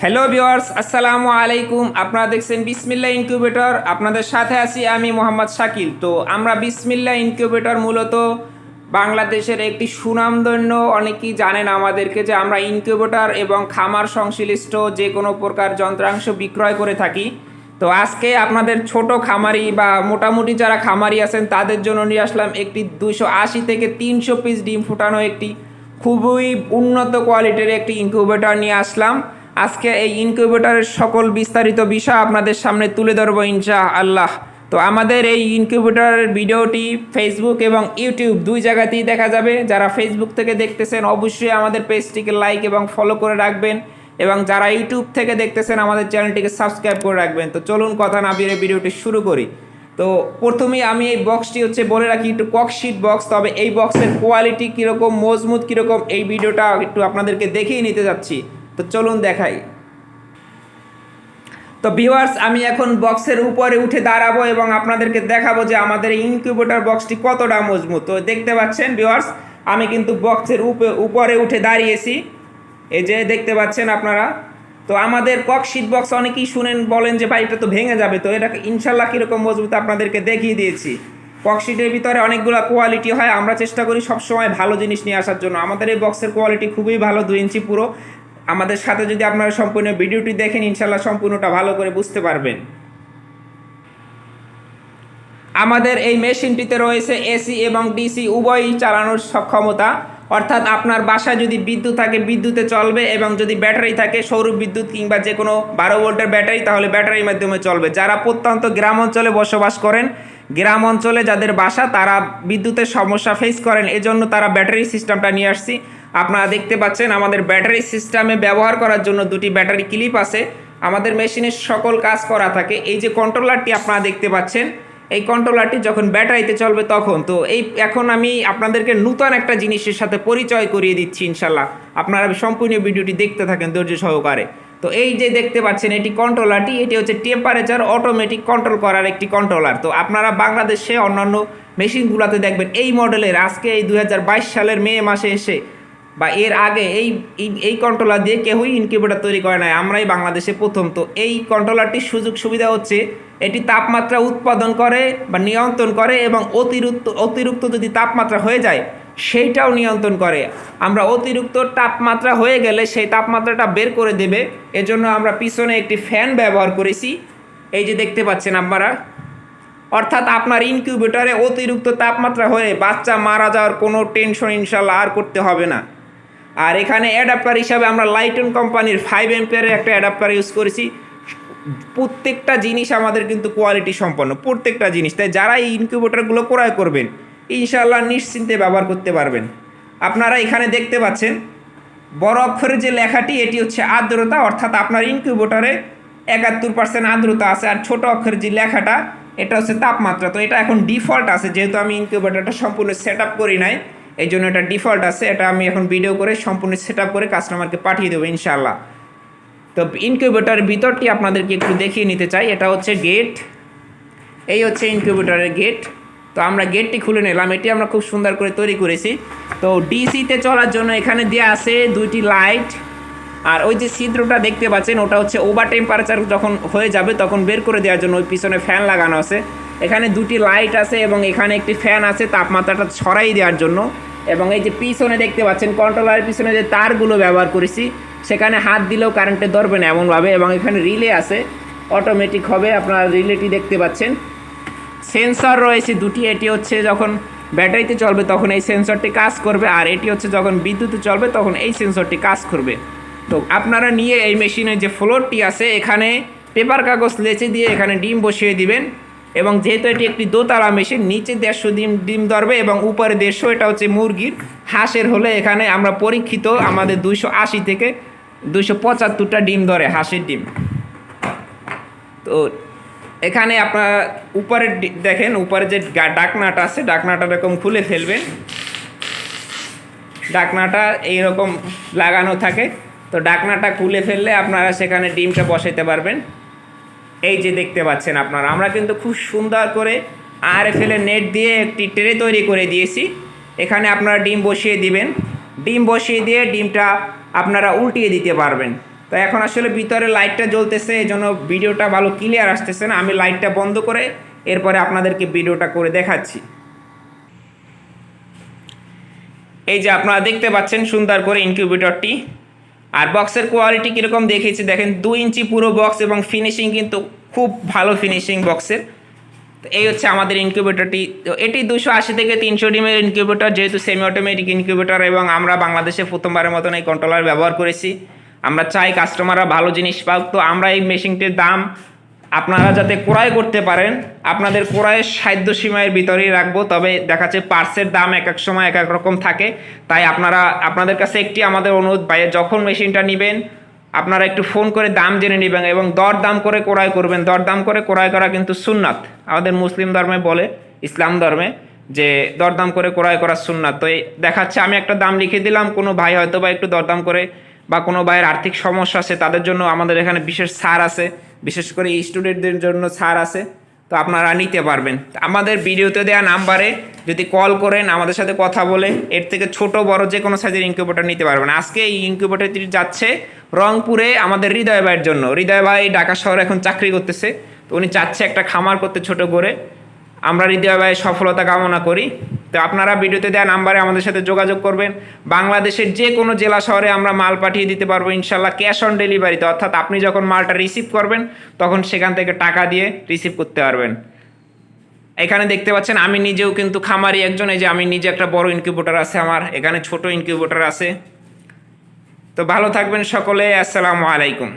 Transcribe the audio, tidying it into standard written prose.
Hello viewers, আসসালামু আলাইকুম। আপনারা দেখছেন বিসমিল্লাহ ইনকিউবেটর। আপনাদের সাথে আছি আমি মোহাম্মদ শাকিল। তো আমরা বিসমিল্লাহ ইনকিউবেটর মূলত বাংলাদেশের একটি সুনামধন্য, অনেকেই জানেন আমাদেরকে, যে আমরা ইনকিউবেটর এবং খামার সংশ্লিষ্ট যে কোনো প্রকার যন্ত্রাংশ বিক্রয় করে থাকি। তো আজকে আপনাদের ছোট খামারি বা মোটামুটি যারা খামারি আছেন তাদের জন্য নিয়ে আসলাম একটি 280 থেকে 300 পিস ডিম ফুটানো একটি খুবই উন্নত কোয়ালিটির একটি ইনকিউবেটর নিয়ে আসলাম। আজকে এই ইনকিউবেটরের সকল বিস্তারিত বিষয় আপনাদের সামনে তুলে ধরবো ইনশাআল্লাহ। তো আমাদের এই ইনকিউবেটরের ভিডিওটি ফেসবুক এবং ইউটিউব দুই জায়গাতেই দেখা যাবে। যারা ফেসবুক থেকে দেখতেছেন অবশ্যই আমাদের পেজটিকে লাইক এবং ফলো করে রাখবেন, এবং যারা ইউটিউব থেকে দেখতেছেন আমাদের চ্যানেলটিকে সাবস্ক্রাইব করে রাখবেন। তো চলুন কথা না বাড়িয়ে ভিডিওটি শুরু করি। তো প্রথমেই আমি এই বক্সটি বলে রাখি একটু ককশিট বক্স, তবে এই বক্সের কোয়ালিটি কীরকম, মজবুত কীরকম, এই ভিডিওটা একটু আপনাদেরকে দেখিয়ে নিতে যাচ্ছি। তো চলুন দেখাই। তো ভিউয়ার্স, আমি এখন বক্সের উপরে উঠে দাঁড়াবো এবং আপনাদেরকে দেখাবো যে আমাদের ইনকিউবেটর বক্সটি কতটা মজবুত। তো দেখতে পাচ্ছেন ভিউয়ার্স, আমি কিন্তু বক্সের উপরে উঠে দাঁড়িয়েছি, এই যে দেখতে পাচ্ছেন আপনারা। তো আমাদের ককশিট বক্স অনেকেই শুনেন, বলেন যে ভাই এটা তো ভেঙে যাবে। তো এটা ইনশাল্লাহ কীরকম মজবুত আপনাদেরকে দেখিয়ে দিয়েছি। ককশিটের ভিতরে অনেকগুলো কোয়ালিটি হয়, আমরা চেষ্টা করি সবসময় ভালো জিনিস নিয়ে আসার জন্য। আমাদের এই বক্সের কোয়ালিটি খুবই ভালো, 2 ইঞ্চি পুরো। আমাদের সাথে যদি আপনারা সম্পূর্ণ ভিডিওটি দেখেন ইনশাল্লাহ সম্পূর্ণটা ভালো করে বুঝতে পারবেন। আমাদের এই মেশিনটিতে রয়েছে এসি এবং ডিসি উভয়ই চালানোর সক্ষমতা, অর্থাৎ আপনার বাসায় যদি বিদ্যুৎ থাকে বিদ্যুতে চলবে, এবং যদি ব্যাটারি থাকে সৌর বিদ্যুৎ কিংবা যে কোনো 12 ভোল্টের ব্যাটারি, তাহলে ব্যাটারির মাধ্যমে চলবে। যারা প্রত্যন্ত গ্রাম অঞ্চলে বসবাস করেন, গ্রাম অঞ্চলে যাদের বাসা, তারা বিদ্যুতের সমস্যা ফেস করেন, এজন্য তারা ব্যাটারি সিস্টেমটা নিয়ে আসছি। আপনারা দেখতে পাচ্ছেন আমাদের ব্যাটারি সিস্টেমে ব্যবহার করার জন্য 2টি ব্যাটারি ক্লিপ আছে। আমাদের মেশিনের সকল কাজ করা থাকে। এই যে কন্ট্রোলারটি আপনারা দেখতে পাচ্ছেন, এই কন্ট্রোলারটি যখন ব্যাটারিতে চলবে তখন। তো এখন আমি আপনাদেরকে নূতন একটা জিনিসের সাথে পরিচয় করিয়ে দিচ্ছি ইনশাল্লাহ। আপনারা সম্পূর্ণ ভিডিওটি দেখতে থাকেন ধৈর্য সহকারে। তো এই যে দেখতে পাচ্ছেন এটি কন্ট্রোলারটি, এটি হচ্ছে টেম্পারেচার অটোমেটিক কন্ট্রোল করার একটি কন্ট্রোলার। তো আপনারা বাংলাদেশে অন্যান্য মেশিনগুলোতে দেখবেন এই মডেলের, আজকে এই 2022 সালের মে মাসে এসে বা এর আগে এই কন্ট্রোলার দিয়ে কেউই ইনকিউবেটর তৈরি করে নাই, আমরাই বাংলাদেশে প্রথম। তো এই কন্ট্রোলারটির সুযোগ সুবিধা হচ্ছে এটি তাপমাত্রা উৎপাদন করে বা নিয়ন্ত্রণ করে, এবং অতিরিক্ত যদি তাপমাত্রা হয়ে যায় সেইটাও নিয়ন্ত্রণ করে। আমরা অতিরিক্ত তাপমাত্রা হয়ে গেলে সেই তাপমাত্রাটা বের করে দেবে, এজন্য আমরা পিছনে একটি ফ্যান ব্যবহার করেছি, এই যে দেখতে পাচ্ছেন আপনারা। অর্থাৎ আপনার ইনকিউবেটরে অতিরিক্ত তাপমাত্রা হয়ে বাচ্চা মারা যাওয়ার কোনো টেনশন ইনশাল্লাহ আর করতে হবে না। আর এখানে অ্যাডাপ্টার হিসাবে আমরা লাইটন কোম্পানির 5 অ্যাম্পিয়ারের একটা অ্যাডাপ্টার ইউজ করেছি। প্রত্যেকটা জিনিস আমাদের কিন্তু কোয়ালিটি সম্পন্ন, প্রত্যেকটা জিনিস। তাই যারা এই ইনকিউবেটরগুলো ক্রয় করবেন ইনশাআল্লাহ নিশ্চিন্তে ব্যবহার করতে পারবেন। আপনারা এখানে দেখতে পাচ্ছেন বড় অক্ষরে যে লেখাটি, এটি হচ্ছে আর্দ্রতা, অর্থাৎ আপনার ইনকিউবেটরে 71% আর্দ্রতা আছে। আর ছোট অক্ষরে যে লেখাটা, এটা হচ্ছে তাপমাত্রা। তো এটা এখন ডিফল্ট আছে, যেহেতু আমি ইনকিউবেটরটা সম্পূর্ণ সেট আপ করি নাই, এই জন্য এটা ডিফল্ট আছে। এটা আমি এখন ভিডিও করে সম্পূর্ণ সেট আপ করে কাস্টমারকে পাঠিয়ে দেবো ইনশাআল্লাহ। তো ইনকিউবেটরের ভিতরটি আপনাদেরকে একটু দেখিয়ে নিতে চাই। এটা হচ্ছে গেট, এই হচ্ছে ইনকিউবেটরের গেট। তো আমরা গেটটি খুলে নিলাম, এটি আমরা খুব সুন্দর করে তৈরি করেছি। তো ডিসিতে চলার জন্য এখানে দেওয়া আছে 2টি লাইট, আর ওই যে ছিদ্রটা দেখতে পাচ্ছেন ওটা হচ্ছে ওভার টেম্পারেচার যখন হয়ে যাবে তখন বের করে দেওয়ার জন্য ওই পিছনে ফ্যান লাগানো আছে। এখানে 2টি লাইট আছে এবং এখানে একটি ফ্যান আছে তাপমাত্রাটা ছড়াই দেওয়ার জন্য। এবং এই যে পিছনে দেখতে পাচ্ছেন কন্ট্রোলারের পিছনে যে তারগুলো ব্যবহার করেছি, সেখানে হাত দিলেও কারেন্টে ধরবে না এমনভাবে। এবং এখানে রিলে আছে, অটোমেটিক হবে, আপনারা রিলেটি দেখতে পাচ্ছেন। সেন্সর রয়েছে 2টি, এটি হচ্ছে যখন ব্যাটারিতে চলবে তখন এই সেন্সরটি কাজ করবে, আর এটি হচ্ছে যখন বিদ্যুতে চলবে তখন এই সেন্সরটি কাজ করবে। তো আপনারা নিয়ে এই মেশিনের যে ফ্লোরটি আছে এখানে পেপার কাগজ লেচে দিয়ে এখানে ডিম বসিয়ে দিবেন। এবং যেহেতু এটি একটি দোতলা মেশিন, নিচে 150 ডিম ধরবে এবং উপরে 150, এটা হচ্ছে মুরগির। হাঁসের হলে এখানে আমরা পরীক্ষিত আমাদের 280 থেকে 275টা ডিম ধরে হাঁসের ডিম। তো এখানে আপনারা উপরে দেখেন, উপরে যে ডাকনাটা আছে ডাকনাটা এরকম খুলে ফেলবেন, ডাকনাটা এইরকম লাগানো থাকে। তো ডাকনাটা খুলে ফেললে আপনারা সেখানে ডিমটা বসাইতে পারবেন। এই যে দেখতে পাচ্ছেন আপনারা, আমরা কিন্তু খুব সুন্দর করে RFL নেট দিয়ে একটি ট্রে তৈরি করে দিয়েছি। এখানে আপনারা ডিম বসিয়ে দিবেন, ডিম বসিয়ে দিয়ে ডিমটা আপনারা উল্টিয়ে দিতে পারবেন। তো এখন আসলে ভিতরে লাইটটা জ্বলতেছে, এই জন্য ভিডিওটা ভালো ক্লিয়ার আসতেছে না। আমি লাইটটা বন্ধ করে এরপরে আপনাদেরকে ভিডিওটা করে দেখাচ্ছি। এই যে আপনারা দেখতে পাচ্ছেন সুন্দর করে ইনকিউবেটরটি। আর বক্সের কোয়ালিটি কীরকম দেখেছি দেখেন, 2 ইঞ্চি পুরো বক্স এবং ফিনিশিং কিন্তু খুব ভালো ফিনিশিং বক্সের। তো এই হচ্ছে আমাদের ইনকিউবেটরটি। তো এটি 280 থেকে 300 ডিমের ইনকিউবেটর, যেহেতু সেমি অটোমেটিক ইনকিউবেটর এবং আমরা বাংলাদেশে প্রথমবারের মতন এই কন্ট্রোলার ব্যবহার করেছি। আমরা চাই কাস্টমাররা ভালো জিনিস পাক। তো আমরা এই মেশিনটির দাম আপনারা যাতে ক্রয় করতে পারেন আপনাদের ক্রয়ের সাধ্য সীমার ভিতরেই রাখবো। তবে দেখা যাচ্ছে পার্টসের দাম এক এক সময় এক এক রকম থাকে, তাই আপনাদের কাছে একটি আমাদের অনুরোধ, ভাই যখন মেশিনটা নেবেন আপনারা একটু ফোন করে দাম জেনে নেবেন এবং দরদাম করে ক্রয় করবেন। দরদাম করে ক্রয় করা কিন্তু সুন্নাত, আমাদের মুসলিম ধর্মে বলে, ইসলাম ধর্মে যে দরদাম করে ক্রয় করা সুন্নাত। তো দেখাচ্ছে আমি একটা দাম লিখে দিলাম, কোনো ভাই হয়তো বা একটু দরদাম করে বা কোনো ভাইয়ের আর্থিক সমস্যা আছে তাদের জন্য আমাদের এখানে বিশেষ ছাড় আছে, বিশেষ করে স্টুডেন্টদের জন্য ছাড় আছে, তো আপনারা নিতে পারবেন। আমাদের ভিডিওতে দেওয়া নাম্বারে যদি কল করেন আমাদের সাথে কথা বলে এর থেকে ছোট বড় যে কোনো সাইজের ইনকিউবেটর নিতে পারবেন। আজকে এই ইনকিউবেটরটি যাচ্ছে রংপুরে আমাদের হৃদয় ভাইয়ের জন্য। হৃদয় ভাই ঢাকা শহরে এখন চাকরি করতেছে, তো উনি চাচ্ছে একটা খামার করতে ছোট করে। আমরা হৃদয় ভাইয়ের সফলতা কামনা করি। তো আপনারা ভিডিওতে দেওয়া নাম্বারে আমাদের সাথে যোগাযোগ করবেন। বাংলাদেশের যে কোনো জেলা শহরে আমরা মাল পাঠিয়ে দিতে পারবো ইনশাল্লাহ, ক্যাশ অন ডেলিভারিতে। অর্থাৎ আপনি যখন মালটা রিসিভ করবেন তখন সেখান থেকে টাকা দিয়ে রিসিভ করতে পারবেন। এখানে দেখতে পাচ্ছেন আমি নিজেও কিন্তু খামারি একজন। এই যে আমি নিজে একটা বড় ইনকিউবেটর আছে আমার, এখানে ছোট ইনকিউবেটর আছে। তো ভালো থাকবেন সকলে, আসসালামু আলাইকুম।